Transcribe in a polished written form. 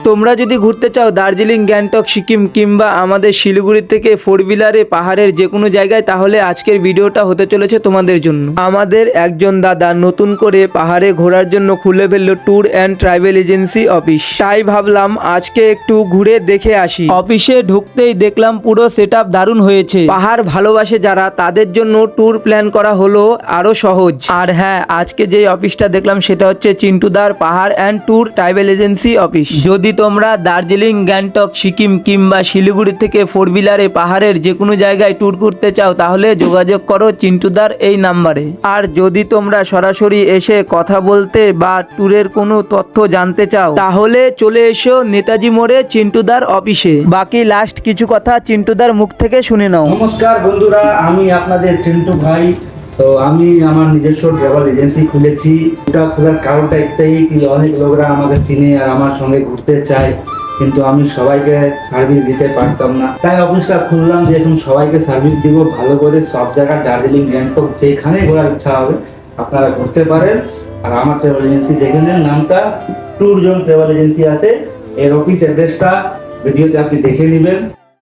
তোমরা যদি ঘুরতে চাও দার্জিলিং, গ্যাংটক, সিকিম কিংবা আমাদের শিলিগুড়ি থেকে 4 হুইলারে পাহাড়ের যে কোনো জায়গায়, তাহলে আজকের ভিডিওটা হতে চলেছে তোমাদের জন্য। আমাদের একজন দাদা নতুন করে পাহাড়ে ঘোরার জন্য খুলে ফেললো tour and travel agency office. তাই ভাবলাম আজকে একটু ঘুরে দেখে আসি। অফিসে ঢুকতেই দেখলাম পুরো সেটআপ দারুণ হয়েছে। পাহাড় ভালোবাসে যারা, তাদের জন্য ট্যুর প্ল্যান করা হলো আরো সহজ। আর হ্যাঁ, আজকে যে অফিসটা দেখলাম সেটা হচ্ছে চিন্টুদার পাহাড় and tour travel agency office. যদি তোমরা দার্জিলিং, গ্যাংটক, সিকিম কিংবা শিলিগুড়ি থেকে 4 হুইলারে পাহাড়ের যে কোনো জায়গায় ট্যুর করতে চাও, তাহলে যোগাযোগ করো চিন্টুদার এই নাম্বারে। আর যদি তোমরা সরাসরি এসে কথা বলতে বা ট্যুরের কোনো তথ্য জানতে চাও, তাহলে চলে এসো নেতাজি মোড়ে চিন্টুদার অফিসে। বাকি লাস্ট কিছু কথা চিন্টুদার মুখ থেকে শুনে নাও। নমস্কার বন্ধুরা, আমি আপনাদের চিন্টু ভাই। তো আমি আমার নিজস্ব ট্রাভেল এজেন্সি খুলেছি। এটা খোলার কারণটা একটাই কি, অনেক লোকরা আমাকে চিনে আর আমার সঙ্গে ঘুরতে চায়, কিন্তু আমি সবাইকে সার্ভিস দিতে পারতাম না। তাই অফিসটা খুললাম যে এখন সবাইকে সার্ভিস দিব ভালো করে। সব জায়গায় দার্জিলিং, গ্যাংটক যেখানে ঘোরার ইচ্ছা হবে আপনারা ঘুরতে পারেন। আর আমার ট্রাভেল এজেন্সি দেখে নেন, নামটা ট্যুর জোন ট্রাভেল এজেন্সি আছে। এর অফিস অ্যাড্রেসটা ভিডিওতে আপনি দেখে নেবেন।